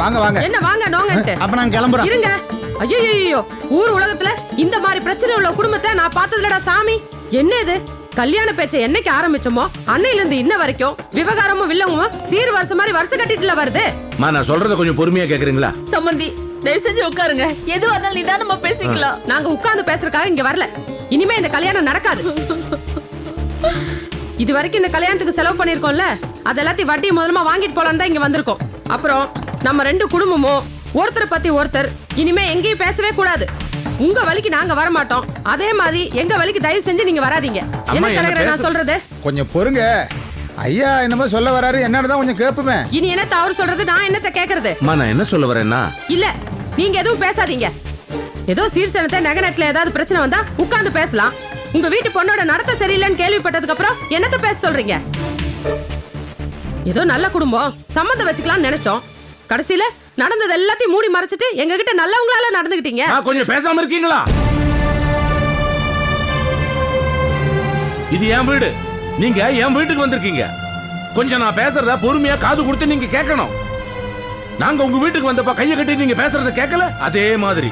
வாங்க வாங்க. என்ன வாங்க நோங்கன்ட்டு? அப்ப நான் கிளம்புறேன். இருங்க. ஐயோ, ஊர் உலகத்துல இந்த மாதிரி பிரச்சனை உள்ள குடும்பத்தை நான் பார்த்ததுலடா சாமி. என்ன இது? கல்யாண பேச்சை என்னைக்கு ஆரம்பிச்சோமோ அன்னையில இருந்து இன்ன வரைக்கும் விவகாரமும் வில்லங்கமும் சீர் வருஷம் மாதிரி வருஷ கட்டிட்டுல வருது. நான் சொல்றத கொஞ்சம் பொறுமையா கேக்குறீங்களா? சம்பந்தி தயவு செஞ்சு உட்காருங்க. எதுவா இருந்தாலும் நிதானமா பேசிக்கலாம். நாங்க உட்கார்ந்து பேசுறதுக்காக இங்க வரல. இனிமே இந்த கல்யாணம் நடக்காது. இது வரைக்கும் இந்த கல்யாணத்துக்கு செலவு பண்ணிருக்கோம்ல, அதெல்லாத்தையும் வட்டி முதலமா வாங்கிட்டு போலான்னு தான் இங்க வந்திருக்கோம். அப்புறம் நம்ம ரெண்டு குடும்பமும் ஒருத்தர் பத்தி ஒருத்தர் இனிமே எங்கேயும் பேசவே கூடாது. உங்க வழிக்கு நாங்க வர மாட்டோம், அதே மாதிரி எங்க வழிக்கு தயவு செஞ்சு நீங்க வராதீங்க. என்ன தலைவரே நான் சொல்றது? கொஞ்சம் பொறுங்க. ஐயா என்னமோ சொல்ல வராரு, என்னன்னு கொஞ்சம் கேட்போமே. இனி என்னத்த அவர் சொல்றது, நான் என்னத்த கேக்குறது? நான் என்ன சொல்ல வரேன்னா, இல்ல நீங்க எதுவும் பேசாதீங்க. ஏதோ சீர்சனத்தை நகநட்டுல ஏதாவது பிரச்சனை வந்தா உட்கார்ந்து பேசலாம். உங்க வீட்டு பொண்ணோட நடத்த சரியில்லைன்னு கேள்விப்பட்டதுக்கு அப்புறம் என்னத்த பேச சொல்றீங்க? ஏதோ நல்ல குடும்பம் சம்மந்தம் வச்சுக்கலாம் நினைச்சோம். கடைசியில நடந்தது எல்லாத்தையும் மூடி மறைச்சிட்டு எங்க கிட்ட நல்லவங்களால நடந்துகிட்டீங்க. கொஞ்சம் பேசாம இருக்கீங்களா? இது என் வீடு, நீங்க என் வீட்டுக்கு வந்திருக்கீங்க. கொஞ்சம் நான் பேசுறத பொறுமையா காது கொடுத்து நீங்க கேட்கணும். நாங்க உங்க வீட்டுக்கு வந்தப்ப கையை கட்டி நீங்க பேசுறத கேட்கல, அதே மாதிரி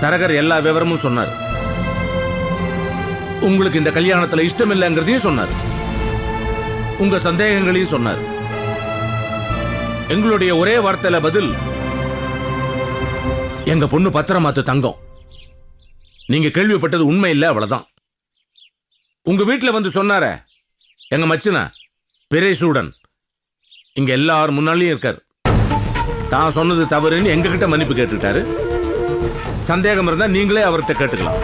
தரகர் எல்லா விவரமும் சொன்னார். உங்களுக்கு இந்த கல்யாணத்துல இஷ்டம் இல்லைங்கிறதையும் சொன்னார். உங்க சந்தேகங்களையும் சொன்னார். எங்களுடைய ஒரே வார்த்தையில பதில், எங்க பொண்ணு பத்திரமாத்து தங்கம். நீங்க கேள்விப்பட்டது உண்மை இல்ல, அவ்வளவுதான். உங்க வீட்டுல வந்து சொன்னார எங்க மச்சினா பெரேசூடன் இங்க எல்லாரும் முன்னாலேயும் இருக்காரு. தான் சொன்னது தவறுன்னு எங்க கிட்ட மன்னிப்பு கேட்டுட்டாரு. சந்தேகம் இருந்தா நீங்களே அவர்கிட்ட கேட்டுக்கலாம்.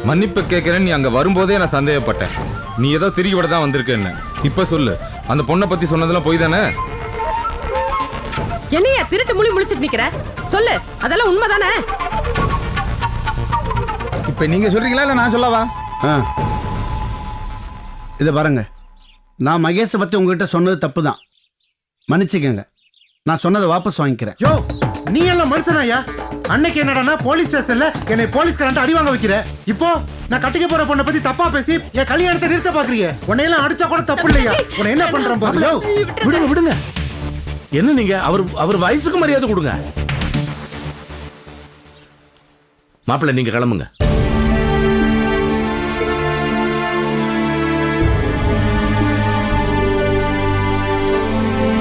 மன்னிப்பு கேட்கிறேன். நீ அங்க வரும்போதே நான் சந்தேகப்பட்டேன். நீ ஏதோ திரும்பி விட தான் வந்திருக்கேன்னு. இப்ப சொல்லு, அந்த பொண்ணை பத்தி சொன்னதெல்லாம் போய் தானே? என்னையா திருட்டு முழி முழிச்சிட்டு நிக்கிற? சொல்லு, அதெல்லாம் உண்மைதானே? இப்ப நீங்க சொல்றீங்களா இல்ல நான் சொல்லவா? இதை பாருங்க, நான் மகேஷை பத்தி உங்ககிட்ட சொன்னது தப்பு தான், மன்னிச்சுக்கங்க. நான் சொன்னதை வாபஸ் வாங்கிக்கிறேன். யோ, நீ எல்லாம் மனுஷனாயா? அன்னைக்கு என்னடா போலீஸ் ஸ்டேஷன்ல என்னை போலீஸ்காரன் அடி வாங்க வைக்கிற. இப்போ நான் கட்டிக்க போற பொண்ணை பத்தி தப்பா பேசி என் கல்யாணத்தை நிறுத்த பாக்குறீங்க. உன்னையெல்லாம் அடிச்சா கூட தப்பு இல்லையா? உன்னை என்ன பண்றேன் பாரு. யோ, விடுங்க விடுங்க. என்ன நீங்க அவர் வயசுக்கு மரியாதை கொடுங்க. மாப்பிள்ளை நீங்க கிளம்புங்க.